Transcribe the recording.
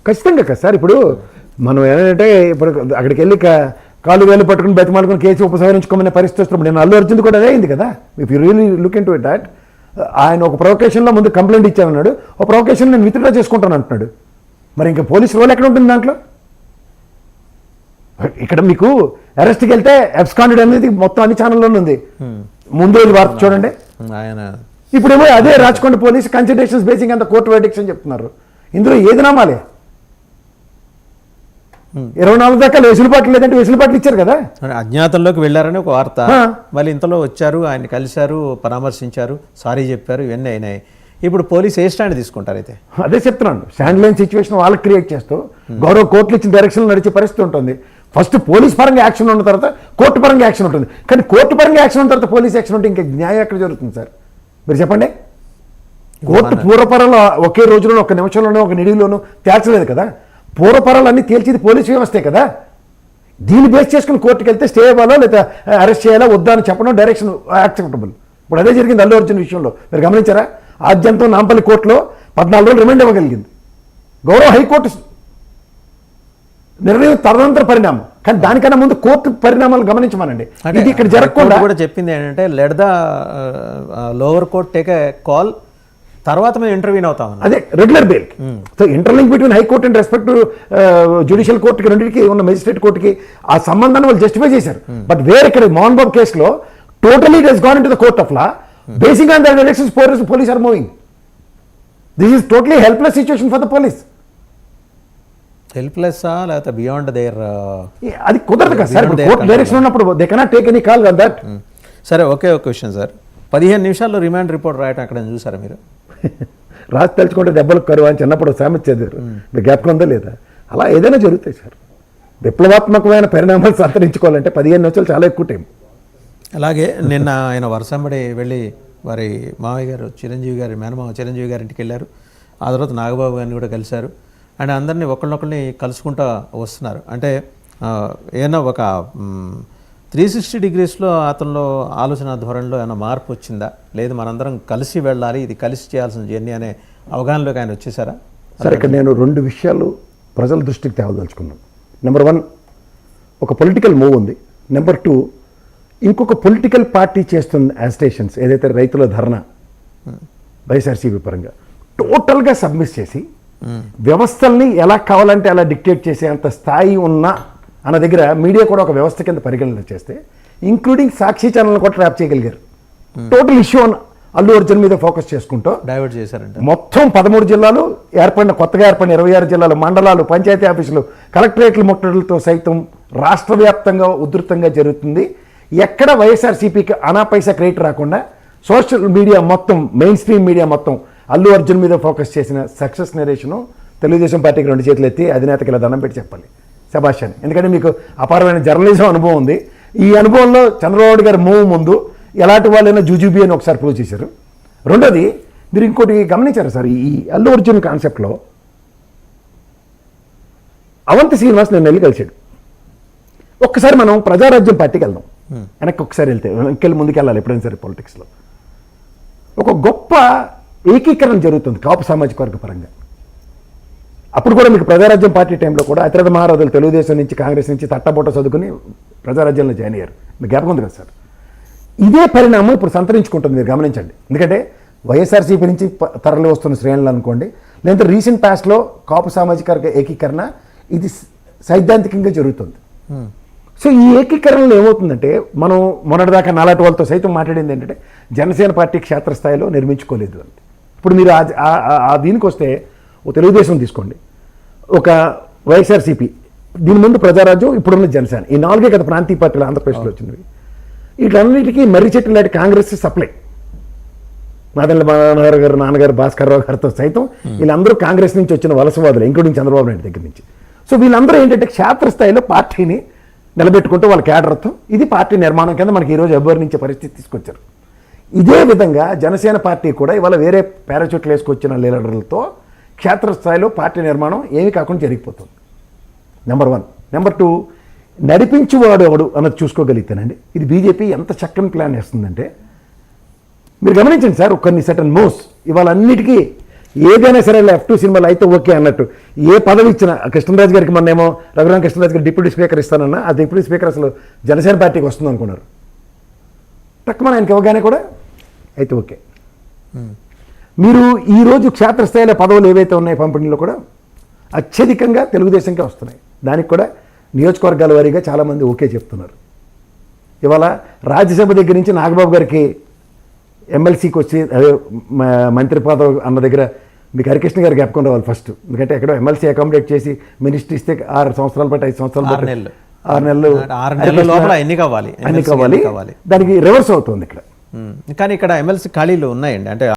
ఖచ్చితంగా కదా సార్. ఇప్పుడు మనం ఏంటంటే ఇప్పుడు అక్కడికి వెళ్ళి కాలు వేలు పట్టుకుని బతిమాలుకుని కేసు ఉపసంహరించుకోమనే పరిస్థితి వస్తున్నప్పుడు నేను అల్లు అర్జున్ కూడా అదే అయింది కదా. If you really look in to it that, ఆయన ఒక ప్రొవకేషన్లో ముందు కంప్లైంట్ ఇచ్చానన్నాడు, ఒక ప్రొవకేషన్ నేను విత్డ్రా చేసుకుంటాను అంటున్నాడు. మరి ఇంకా పోలీస్ రోల్ ఎక్కడ ఉంటుంది దాంట్లో? ఇక్కడ మీకు అరెస్ట్కి వెళ్తే అబ్స్కాండెడ్ అనేది మొత్తం అన్ని ఛానల్లోనే ఉంది. ముందు రోజు వార్త చూడండి. ఇప్పుడేమో అదే రాచకొండ పోలీస్ కన్సిడరేషన్స్ బేసింగ్ అంత కోర్టు వెర్డిక్ట్స్ అని చెప్తున్నారు. ఇందులో ఏది నమ్మాలి? 24 దాకా వెసులుబాట్లు లేదంటే వెసులుబాట్లు ఇచ్చారు కదా. అజ్ఞాతంలోకి వెళ్ళారని ఒక వార్త, మళ్ళీ ఇంతలో వచ్చారు, ఆయన కలిశారు, పరామర్శించారు, సారీ చెప్పారు, ఇవన్నీ అయినాయి. ఇప్పుడు పోలీసు ఏ స్టాండ్ తీసుకుంటారు? అయితే అదే చెప్తున్నాను, స్టాండ్ లైన్ సిచ్యువేషన్ వాళ్ళకి క్రియేట్ చేస్తూ గౌరవ కోర్టులు ఇచ్చిన డైరెక్షన్లో నడిచే పరిస్థితి ఉంటుంది. ఫస్ట్ పోలీస్ పరంగా యాక్షన్ ఉన్న తర్వాత కోర్టు పరంగా యాక్షన్ ఉంటుంది. కానీ కోర్టు పరంగా యాక్షన్ ఉన్న తర్వాత పోలీస్ యాక్షన్ ఉంటే ఇంకా న్యాయం ఎక్కడ జరుగుతుంది సార్? మీరు చెప్పండి. కోర్టు పూర్వపరంలో ఒకే రోజులోనూ ఒక నిమిషంలోనూ ఒక నిడిలోనూ తేల్చలేదు కదా. పూర్వపరాలు అన్నీ తేల్చేది పోలీసు వ్యవస్థే కదా. దీన్ని బేస్ చేసుకుని కోర్టుకు వెళ్తే స్టే ఇవ్వాలో లేదా అరెస్ట్ చేయాలా వద్దా అని చెప్పడం డైరెక్షన్ యాక్సెప్టబుల్. ఇప్పుడు అదే జరిగింది అల్లు అర్జున్ విషయంలో. మీరు గమనించారా? ఆద్యంతం నాంపల్లి కోర్టులో 14 రోజులు రిమాండ్ ఇవ్వగలిగింది. గౌరవ హైకోర్టు నిర్ణయం తదనంతర పరిణామం. కానీ దానికన్నా ముందు కోర్టు పరిణామాలు గమనించమనండి. ఇది ఇక్కడ జరగకుండా కూడా చెప్పింది ఏంటంటే let the lower court take a call, తర్వాత మేము ఇంటర్వ్యూన్ అవుతాం. అదే regular bail. So interlink between high court and respect judicial కోర్టుకి రెండింటికి ఉన్న మెజిస్ట్రేట్ కోర్టుకి ఆ సంబంధాన్ని వాళ్ళు జస్టిఫై చేశారు. బట్ వేరే ఇక్కడ మోహన్ బాబు కేసులో totally it has gone in to the court of law basing on the directions police are moving. This is totally helpless situation for the police. Helpless లేకపోతే బియాండ్ దేర్, అది కుదరదు కదా సార్. కోర్టు డైరెక్షన్ ఉన్నప్పుడు they cannot take any call on that. సరే, ఒకే ఒక question sir. 15 నిమిషాల్లో remand report రాయటం అక్కడ చూసారా మీరు? రాసి తలుచుకుంటే దెబ్బలు కరువు అని చిన్నప్పుడు సామెత చదివారు. మీ జ్ఞాపకం ఉందా లేదా? అలా ఏదైనా జరుగుతాయి సార్. విప్లవాత్మకమైన పరిణామాలు సంతరించుకోవాలంటే 15 నిమిషాలు చాలా ఎక్కువ టైం. అలాగే నిన్న ఆయన వరసంబడి వెళ్ళి వారి మావయ్య గారు చిరంజీవి గారి మేనమావ చిరంజీవి గారి ఇంటికి వెళ్ళారు. ఆ తర్వాత నాగబాబు గారిని కూడా కలిశారు. అండ్ అందరినీ ఒకళ్ళొకరిని కలుసుకుంటూ వస్తున్నారు. అంటే ఏమన్నా ఒక 360 డిగ్రీస్లో అతనిలో ఆలోచన ధోరణిలో ఏమైనా మార్పు వచ్చిందా? లేదు మనందరం కలిసి వెళ్ళాలి, ఇది కలిసి చేయాల్సిన జర్నీ అనే అవగాహనలోకి ఆయన వచ్చేసారా? సరే, ఇక్కడ నేను 2 విషయాలు ప్రజల దృష్టికి తేవదలుచుకున్నాను. నెంబర్ 1, ఒక పొలిటికల్ మూవ్ ఉంది. నెంబర్ 2, ఇంకొక పొలిటికల్ పార్టీ చేస్తున్న యాజిటేషన్స్ ఏదైతే రైతుల ధర్నా వైఎస్ఆర్సీపీ పరంగా టోటల్గా సబ్మిస్ చేసి వ్యవస్థల్ని ఎలా కావాలంటే అలా డిక్టేట్ చేసే అంత స్థాయి ఉన్నా అన్న దగ్గర మీడియా కూడా ఒక వ్యవస్థ కింద పరిగణన చేస్తే ఇంక్లూడింగ్ సాక్షి ఛానల్ కూడా ట్రాప్ చేయగలిగారు. టోటల్ ఇష్యూ అల్లు అర్జున్ మీద ఫోకస్ చేసుకుంటూ డైవర్ట్ చేశారంట. మొత్తం 13 జిల్లాలు కొత్తగా ఏర్పడిన 26 జిల్లాలు, మండలాలు, పంచాయతీ ఆఫీసులు, కలెక్టరేట్ల ముట్టడిలతో సైతం రాష్ట్ర వ్యాప్తంగా ఉధృతంగా జరుగుతుంది. ఎక్కడ వైఎస్ఆర్సీపీకి అనా పైసా క్రెడిట్ రాకుండా సోషల్ మీడియా మొత్తం, మెయిన్ స్ట్రీమ్ మీడియా మొత్తం అల్లు అర్జున్ మీద ఫోకస్ చేసిన సక్సెస్ నరేషను తెలుగుదేశం పార్టీకి 2 చేతులు ఎత్తి అధినేతకి ఇలా దండం పెట్టి చెప్పాలి శభాష్ అని. ఎందుకంటే మీకు అపారమైన జర్నలిజం అనుభవం ఉంది. ఈ అనుభవంలో చంద్రబాబు గారి మూవ్ ముందు ఎలాంటి వాళ్ళైనా జూజూబీ అని ఒకసారి ప్రూవ్ చేశారు. రెండోది, మీరు ఇంకోటి గమనించారు సార్, ఈ అల్లు అర్జున్ కాన్సెప్ట్లో అవంతి శ్రీనివాస్ నేను వెళ్ళి కలిసాడు. ఒక్కసారి మనం ప్రజారాజ్యం పార్టీకి వెళ్దాం, వెనక్కి ఒకసారి వెళ్తే ముందుకు వెళ్ళాలి ఎప్పుడైనా సరే పాలిటిక్స్లో. ఒక గొప్ప ఏకీకరణ జరుగుతుంది కాపు సామాజిక వర్గ పరంగా. అప్పుడు కూడా మీకు ప్రజారాజ్యం పార్టీ టైంలో కూడా అతిరథ మహారాజులు తెలుగుదేశం నుంచి కాంగ్రెస్ నుంచి తట్టబొట్ట చదువుకుని ప్రజారాజ్యంలో జాయిన్ అయ్యారు. మీకు జ్ఞాపకం ఉంది కదా సార్? ఇదే పరిణామం ఇప్పుడు సంతరించుకుంటుంది, మీరు గమనించండి. ఎందుకంటే వైఎస్ఆర్సీపీ నుంచి తరలి వస్తున్న శ్రేణులు అనుకోండి, లేదంటే రీసెంట్ పాస్ట్లో కాపు సామాజిక వర్గ ఏకీకరణ ఇది సైద్ధాంతికంగా జరుగుతుంది. సో ఈ ఏకీకరణలో ఏమవుతుందంటే, మనం మొన్నటిదాకా నాలాటి వాళ్ళతో సైతం మాట్లాడింది ఏంటంటే జనసేన పార్టీ క్షేత్రస్థాయిలో నిర్మించుకోలేదు అని. ఇప్పుడు మీరు ఆ దీనికి వస్తే ఓ తెలుగుదేశం తీసుకోండి, ఒక వైఎస్ఆర్సీపీ, దీని ముందు ప్రజారాజ్యం, ఇప్పుడున్న జనసేన, ఈ 4 కదా ప్రాంతీయ పార్టీలు ఆంధ్రప్రదేశ్లో వచ్చినవి. వీటన్నిటికీ మర్రి చెట్టు లాంటి కాంగ్రెస్ సప్లై. నాదెండ్ల మనోహర్ గారు, నాన్నగారు భాస్కర్రావు గారితో సైతం వీళ్ళందరూ కాంగ్రెస్ నుంచి వచ్చిన వలసవాదులు, ఇంక్లూడింగ్ చంద్రబాబు నాయుడు దగ్గర నుంచి. సో వీళ్ళందరూ ఏంటంటే క్షేత్రస్థాయిలో పార్టీని నిలబెట్టుకుంటూ వాళ్ళ క్యాడర్తో ఇది పార్టీ నిర్మాణం కింద మనకి ఈరోజు అభివర్ణించే పరిస్థితి తీసుకొచ్చారు. ఇదే విధంగా జనసేన పార్టీ కూడా ఇవాళ వేరే పారాచూట్లు వేసుకొచ్చిన లీడర్లతో క్షేత్రస్థాయిలో పార్టీ నిర్మాణం ఏమీ కాకుండా జరిగిపోతుంది. నెంబర్ 1. నెంబర్ 2, నడిపించువాడు ఎవడు అన్నది చూసుకోగలిగితేనండి ఇది బీజేపీ ఎంత చక్కని ప్లాన్ వేస్తుందంటే, మీరు గమనించండి సార్, కొన్ని సర్టన్ మూవ్స్ ఇవాళ అన్నిటికీ ఏదైనా సరే F2 సినిమాలు అయితే ఓకే అన్నట్టు ఏ పదవి ఇచ్చినా కృష్ణరాజు గారికి మొన్నేమో రఘురామ కృష్ణరాజు గారికి డిప్యూటీ స్పీకర్ ఇస్తానన్నా ఆ డిప్యూటీ స్పీకర్ అసలు జనసేన పార్టీకి వస్తుంది అనుకున్నారు. తక్కువ ఆయనకి ఇవ్వగానే కూడా అయితే ఓకే. మీరు ఈరోజు క్షేత్రస్థాయిలో పదవులు ఏవైతే ఉన్నాయో పంపిణీలో కూడా అత్యధికంగా తెలుగుదేశంకే వస్తున్నాయి. దానికి కూడా నియోజకవర్గాల వారీగా చాలామంది ఓకే చెప్తున్నారు. ఇవాళ రాజ్యసభ దగ్గర నుంచి నాగబాబు గారికి ఎమ్మెల్సీకి వచ్చి అదే మంత్రి పదవి అన్న దగ్గర మీకు హరికృష్ణ గారికి చెప్పుకొని రావాలి ఫస్ట్. ఎందుకంటే ఎక్కడో ఎమ్మెల్సీ అకామిడేట్ చేసి మినిస్టర్ ఇస్తే 6 సంవత్సరాలు బట్టి 5 సంవత్సరాలు బట్టి 6 నెలలు లోపల ఎన్ని కావాలి దానికి రివర్స్ అవుతుంది ఇక్కడ. కానీ ఇక్కడ ఎమ్మెల్సీ ఖాళీలు ఉన్నాయండి. అంటే